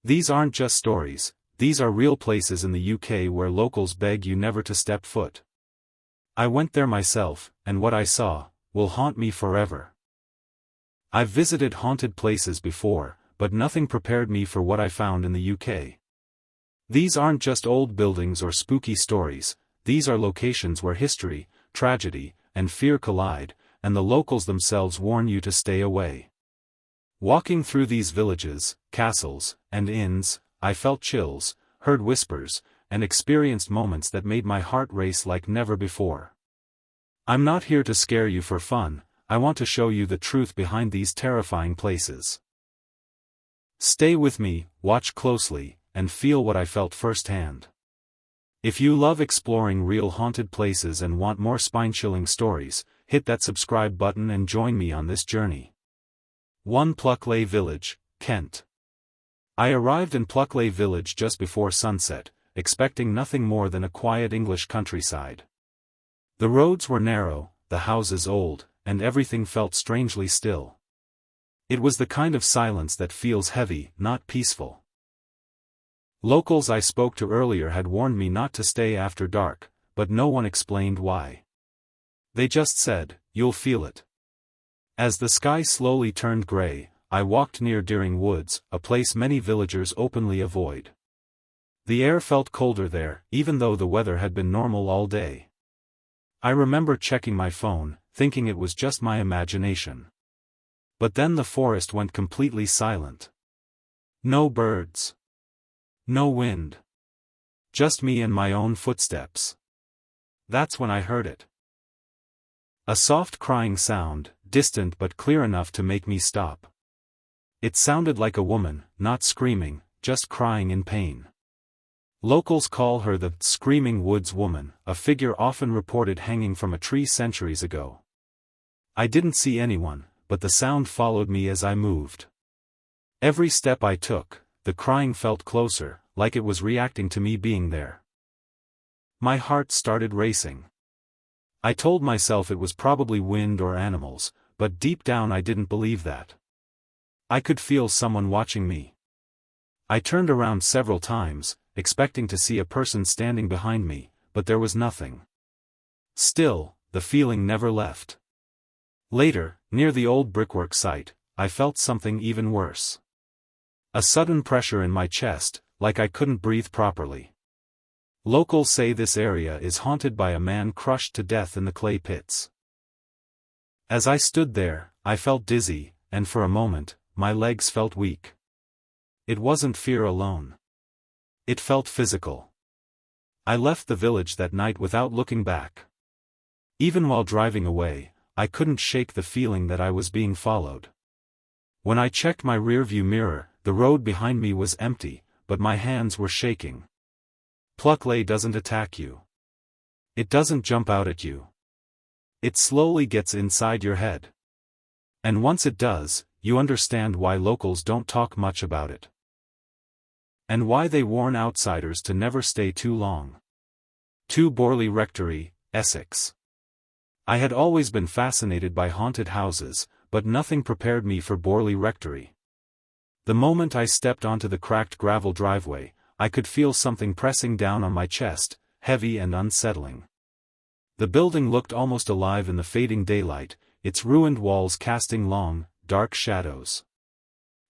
These aren't just stories, these are real places in the UK where locals beg you never to step foot. I went there myself, and what I saw will haunt me forever. I've visited haunted places before, but nothing prepared me for what I found in the UK. These aren't just old buildings or spooky stories, these are locations where history, tragedy, and fear collide, and the locals themselves warn you to stay away. Walking through these villages, castles, and inns, I felt chills, heard whispers, and experienced moments that made my heart race like never before. I'm not here to scare you for fun, I want to show you the truth behind these terrifying places. Stay with me, watch closely, and feel what I felt firsthand. If you love exploring real haunted places and want more spine-chilling stories, hit that subscribe button and join me on this journey. 1 Pluckley Village, Kent. I arrived in Pluckley Village just before sunset, expecting nothing more than a quiet English countryside. The roads were narrow, the houses old, and everything felt strangely still. It was the kind of silence that feels heavy, not peaceful. Locals I spoke to earlier had warned me not to stay after dark, but no one explained why. They just said, "You'll feel it." As the sky slowly turned grey, I walked near Deering Woods, a place many villagers openly avoid. The air felt colder there, even though the weather had been normal all day. I remember checking my phone, thinking it was just my imagination. But then the forest went completely silent. No birds. No wind. Just me and my own footsteps. That's when I heard it. A soft crying sound, distant but clear enough to make me stop. It sounded like a woman, not screaming, just crying in pain. Locals call her the Screaming Woods Woman, a figure often reported hanging from a tree centuries ago. I didn't see anyone, but the sound followed me as I moved. Every step I took, the crying felt closer, like it was reacting to me being there. My heart started racing. I told myself it was probably wind or animals, but deep down I didn't believe that. I could feel someone watching me. I turned around several times, expecting to see a person standing behind me, but there was nothing. Still, the feeling never left. Later, near the old brickwork site, I felt something even worse. A sudden pressure in my chest, like I couldn't breathe properly. Locals say this area is haunted by a man crushed to death in the clay pits. As I stood there, I felt dizzy, and for a moment, my legs felt weak. It wasn't fear alone. It felt physical. I left the village that night without looking back. Even while driving away, I couldn't shake the feeling that I was being followed. When I checked my rearview mirror, the road behind me was empty, but my hands were shaking. Pluckley doesn't attack you. It doesn't jump out at you. It slowly gets inside your head. And once it does, you understand why locals don't talk much about it. And why they warn outsiders to never stay too long. 2 Borley Rectory, Essex. I had always been fascinated by haunted houses, but nothing prepared me for Borley Rectory. The moment I stepped onto the cracked gravel driveway, I could feel something pressing down on my chest, heavy and unsettling. The building looked almost alive in the fading daylight, its ruined walls casting long, dark shadows.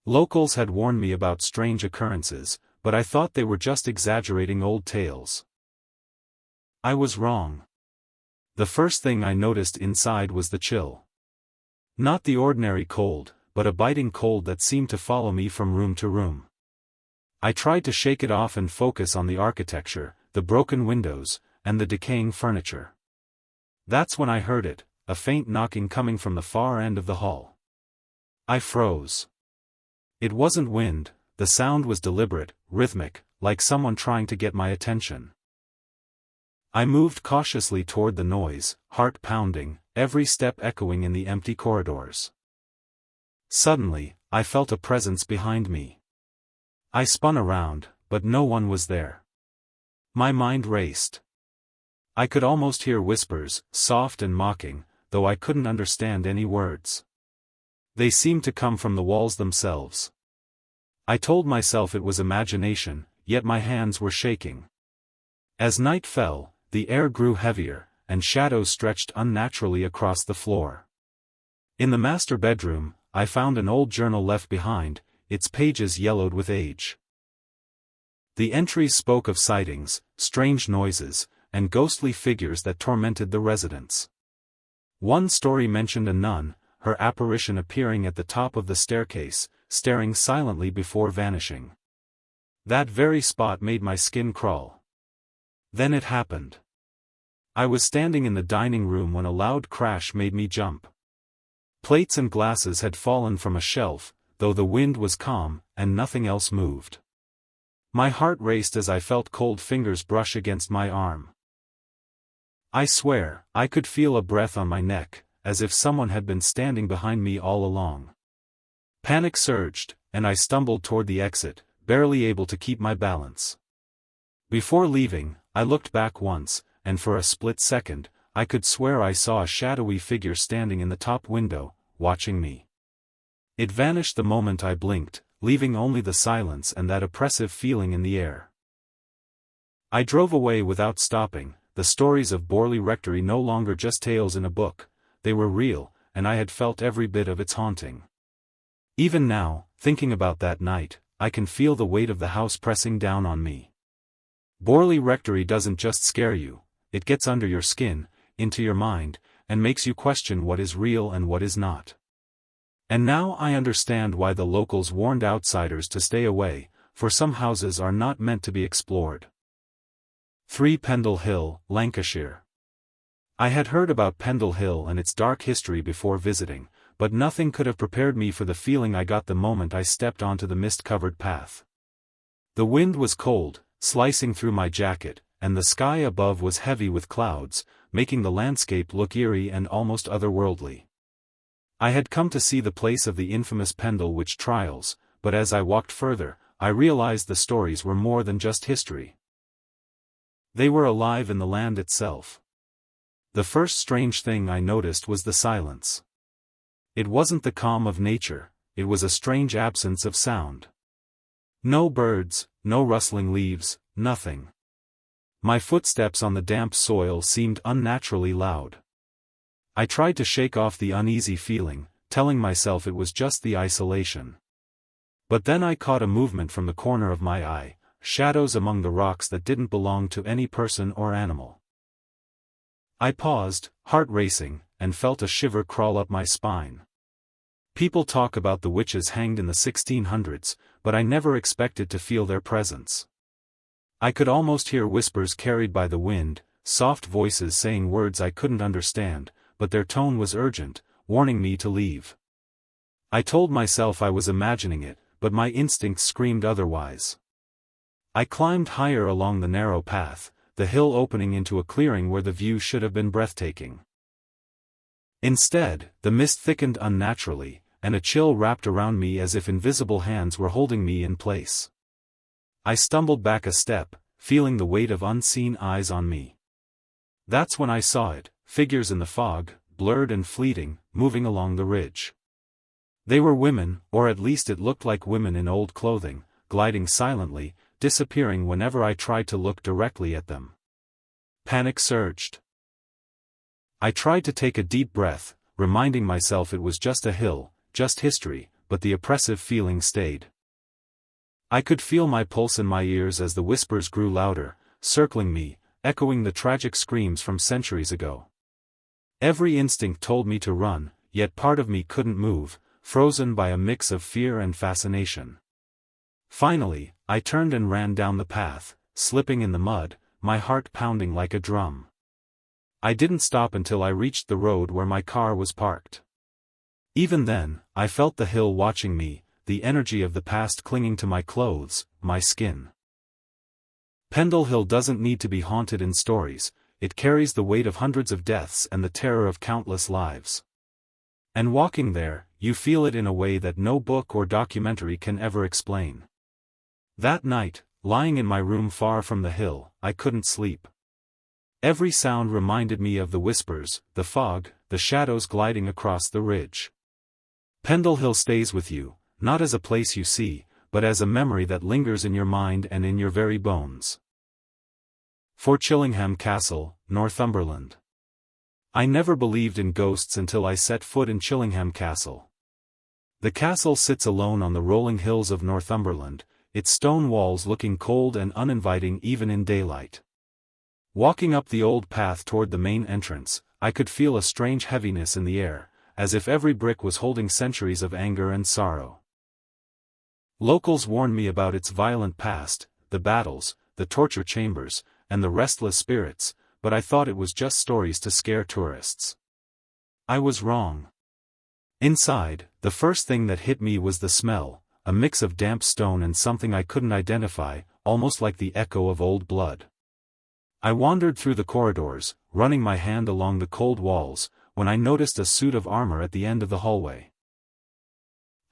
Locals had warned me about strange occurrences, but I thought they were just exaggerating old tales. I was wrong. The first thing I noticed inside was the chill. Not the ordinary cold, but a biting cold that seemed to follow me from room to room. I tried to shake it off and focus on the architecture, the broken windows, and the decaying furniture. That's when I heard it, a faint knocking coming from the far end of the hall. I froze. It wasn't wind, the sound was deliberate, rhythmic, like someone trying to get my attention. I moved cautiously toward the noise, heart pounding, every step echoing in the empty corridors. Suddenly, I felt a presence behind me. I spun around, but no one was there. My mind raced. I could almost hear whispers, soft and mocking, though I couldn't understand any words. They seemed to come from the walls themselves. I told myself it was imagination, yet my hands were shaking. As night fell, the air grew heavier, and shadows stretched unnaturally across the floor. In the master bedroom, I found an old journal left behind, its pages yellowed with age. The entries spoke of sightings, strange noises, and ghostly figures that tormented the residents. One story mentioned a nun, her apparition appearing at the top of the staircase, staring silently before vanishing. That very spot made my skin crawl. Then it happened. I was standing in the dining room when a loud crash made me jump. Plates and glasses had fallen from a shelf, though the wind was calm, and nothing else moved. My heart raced as I felt cold fingers brush against my arm. I swear, I could feel a breath on my neck, as if someone had been standing behind me all along. Panic surged, and I stumbled toward the exit, barely able to keep my balance. Before leaving, I looked back once, and for a split second, I could swear I saw a shadowy figure standing in the top window, watching me. It vanished the moment I blinked, leaving only the silence and that oppressive feeling in the air. I drove away without stopping. The stories of Borley Rectory no longer just tales in a book, they were real, and I had felt every bit of its haunting. Even now, thinking about that night, I can feel the weight of the house pressing down on me. Borley Rectory doesn't just scare you, it gets under your skin, into your mind, and makes you question what is real and what is not. And now I understand why the locals warned outsiders to stay away, for some houses are not meant to be explored. 3 Pendle Hill, Lancashire. I had heard about Pendle Hill and its dark history before visiting, but nothing could have prepared me for the feeling I got the moment I stepped onto the mist-covered path. The wind was cold, slicing through my jacket, and the sky above was heavy with clouds, making the landscape look eerie and almost otherworldly. I had come to see the place of the infamous Pendle witch trials, but as I walked further, I realized the stories were more than just history. They were alive in the land itself. The first strange thing I noticed was the silence. It wasn't the calm of nature, it was a strange absence of sound. No birds, no rustling leaves, nothing. My footsteps on the damp soil seemed unnaturally loud. I tried to shake off the uneasy feeling, telling myself it was just the isolation. But then I caught a movement from the corner of my eye, shadows among the rocks that didn't belong to any person or animal. I paused, heart racing, and felt a shiver crawl up my spine. People talk about the witches hanged in the 1600s, but I never expected to feel their presence. I could almost hear whispers carried by the wind, soft voices saying words I couldn't understand, but their tone was urgent, warning me to leave. I told myself I was imagining it, but my instincts screamed otherwise. I climbed higher along the narrow path, the hill opening into a clearing where the view should have been breathtaking. Instead, the mist thickened unnaturally, and a chill wrapped around me as if invisible hands were holding me in place. I stumbled back a step, feeling the weight of unseen eyes on me. That's when I saw it, figures in the fog, blurred and fleeting, moving along the ridge. They were women, or at least it looked like women in old clothing, gliding silently, disappearing whenever I tried to look directly at them. Panic surged. I tried to take a deep breath, reminding myself it was just a hill, just history, but the oppressive feeling stayed. I could feel my pulse in my ears as the whispers grew louder, circling me, echoing the tragic screams from centuries ago. Every instinct told me to run, yet part of me couldn't move, frozen by a mix of fear and fascination. Finally, I turned and ran down the path, slipping in the mud, my heart pounding like a drum. I didn't stop until I reached the road where my car was parked. Even then, I felt the hill watching me, the energy of the past clinging to my clothes, my skin. Pendle Hill doesn't need to be haunted in stories, it carries the weight of hundreds of deaths and the terror of countless lives. And walking there, you feel it in a way that no book or documentary can ever explain. That night, lying in my room far from the hill, I couldn't sleep. Every sound reminded me of the whispers, the fog, the shadows gliding across the ridge. Pendle Hill stays with you, not as a place you see, but as a memory that lingers in your mind and in your very bones. For Chillingham Castle, Northumberland. I never believed in ghosts until I set foot in Chillingham Castle. The castle sits alone on the rolling hills of Northumberland, its stone walls looking cold and uninviting even in daylight. Walking up the old path toward the main entrance, I could feel a strange heaviness in the air, as if every brick was holding centuries of anger and sorrow. Locals warned me about its violent past, the battles, the torture chambers, and the restless spirits, but I thought it was just stories to scare tourists. I was wrong. Inside, the first thing that hit me was the smell, a mix of damp stone and something I couldn't identify, almost like the echo of old blood. I wandered through the corridors, running my hand along the cold walls, when I noticed a suit of armor at the end of the hallway.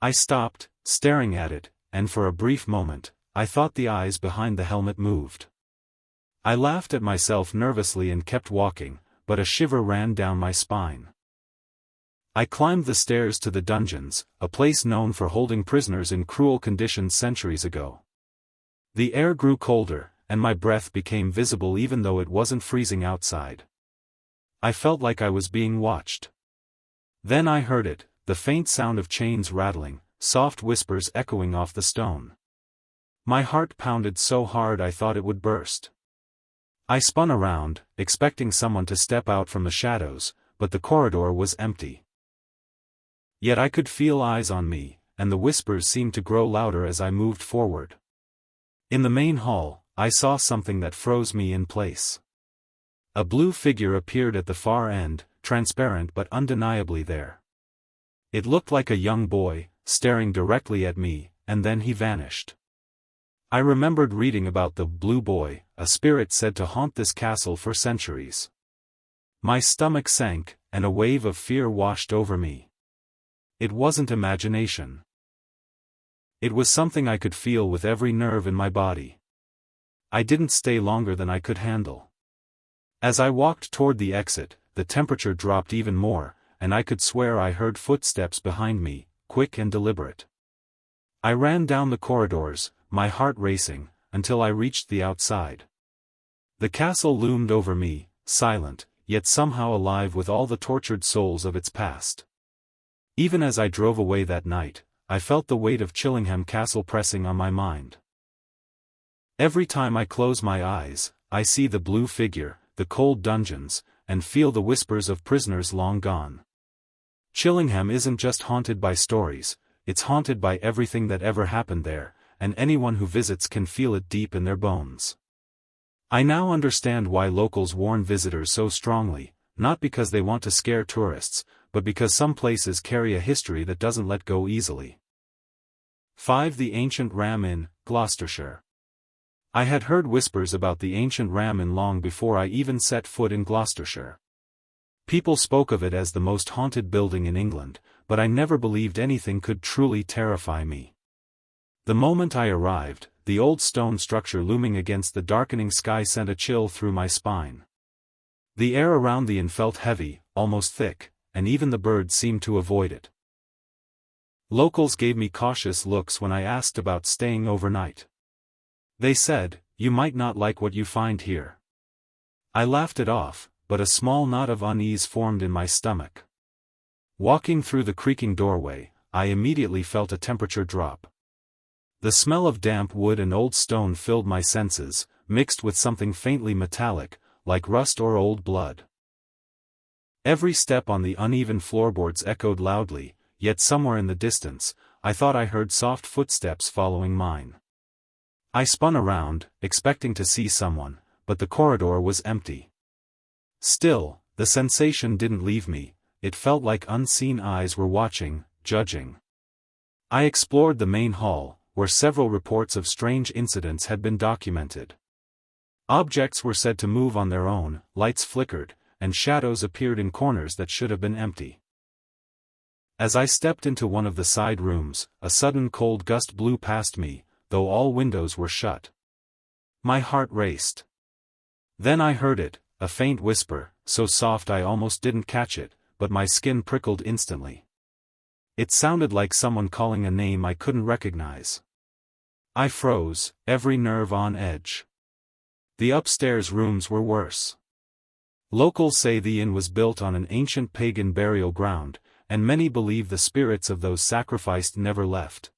I stopped, staring at it, and for a brief moment, I thought the eyes behind the helmet moved. I laughed at myself nervously and kept walking, but a shiver ran down my spine. I climbed the stairs to the dungeons, a place known for holding prisoners in cruel conditions centuries ago. The air grew colder, and my breath became visible even though it wasn't freezing outside. I felt like I was being watched. Then I heard it, the faint sound of chains rattling, soft whispers echoing off the stone. My heart pounded so hard I thought it would burst. I spun around, expecting someone to step out from the shadows, but the corridor was empty. Yet I could feel eyes on me, and the whispers seemed to grow louder as I moved forward. In the main hall, I saw something that froze me in place. A blue figure appeared at the far end, transparent but undeniably there. It looked like a young boy, staring directly at me, and then he vanished. I remembered reading about the blue boy, a spirit said to haunt this castle for centuries. My stomach sank, and a wave of fear washed over me. It wasn't imagination. It was something I could feel with every nerve in my body. I didn't stay longer than I could handle. As I walked toward the exit, the temperature dropped even more, and I could swear I heard footsteps behind me, quick and deliberate. I ran down the corridors, my heart racing, until I reached the outside. The castle loomed over me, silent, yet somehow alive with all the tortured souls of its past. Even as I drove away that night, I felt the weight of Chillingham Castle pressing on my mind. Every time I close my eyes, I see the blue figure, the cold dungeons, and feel the whispers of prisoners long gone. Chillingham isn't just haunted by stories, it's haunted by everything that ever happened there, and anyone who visits can feel it deep in their bones. I now understand why locals warn visitors so strongly, not because they want to scare tourists, but because some places carry a history that doesn't let go easily. 5. The Ancient Ram Inn, Gloucestershire. I had heard whispers about the ancient Ram Inn long before I even set foot in Gloucestershire. People spoke of it as the most haunted building in England, but I never believed anything could truly terrify me. The moment I arrived, the old stone structure looming against the darkening sky sent a chill through my spine. The air around the inn felt heavy, almost thick, and even the birds seemed to avoid it. Locals gave me cautious looks when I asked about staying overnight. They said, "You might not like what you find here." I laughed it off, but a small knot of unease formed in my stomach. Walking through the creaking doorway, I immediately felt a temperature drop. The smell of damp wood and old stone filled my senses, mixed with something faintly metallic, like rust or old blood. Every step on the uneven floorboards echoed loudly, yet somewhere in the distance, I thought I heard soft footsteps following mine. I spun around, expecting to see someone, but the corridor was empty. Still, the sensation didn't leave me, it felt like unseen eyes were watching, judging. I explored the main hall, where several reports of strange incidents had been documented. Objects were said to move on their own, lights flickered, and shadows appeared in corners that should have been empty. As I stepped into one of the side rooms, a sudden cold gust blew past me, though all windows were shut. My heart raced. Then I heard it, a faint whisper, so soft I almost didn't catch it, but my skin prickled instantly. It sounded like someone calling a name I couldn't recognize. I froze, every nerve on edge. The upstairs rooms were worse. Locals say the inn was built on an ancient pagan burial ground, and many believe the spirits of those sacrificed never left.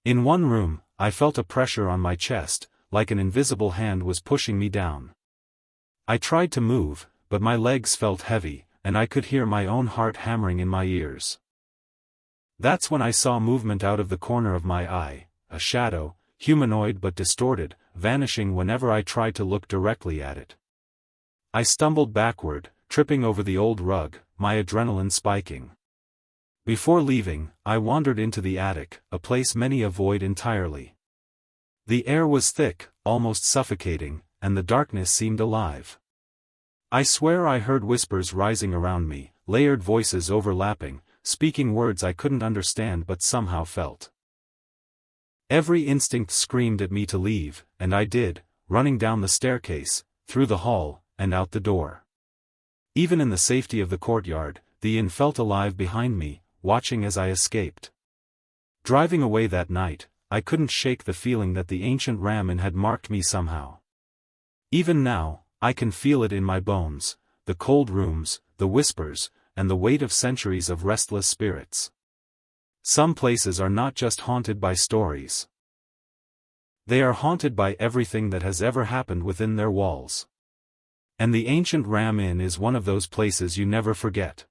In one room, I felt a pressure on my chest, like an invisible hand was pushing me down. I tried to move, but my legs felt heavy, and I could hear my own heart hammering in my ears. That's when I saw movement out of the corner of my eye, a shadow, humanoid but distorted, vanishing whenever I tried to look directly at it. I stumbled backward, tripping over the old rug, my adrenaline spiking. Before leaving, I wandered into the attic, a place many avoid entirely. The air was thick, almost suffocating, and the darkness seemed alive. I swear I heard whispers rising around me, layered voices overlapping, speaking words I couldn't understand but somehow felt. Every instinct screamed at me to leave, and I did, running down the staircase, through the hall, and out the door. Even in the safety of the courtyard, the inn felt alive behind me, watching as I escaped. Driving away that night, I couldn't shake the feeling that the ancient ram inn had marked me somehow. Even now, I can feel it in my bones, the cold rooms, the whispers, and the weight of centuries of restless spirits. Some places are not just haunted by stories. They are haunted by everything that has ever happened within their walls. And the ancient ram inn is one of those places you never forget.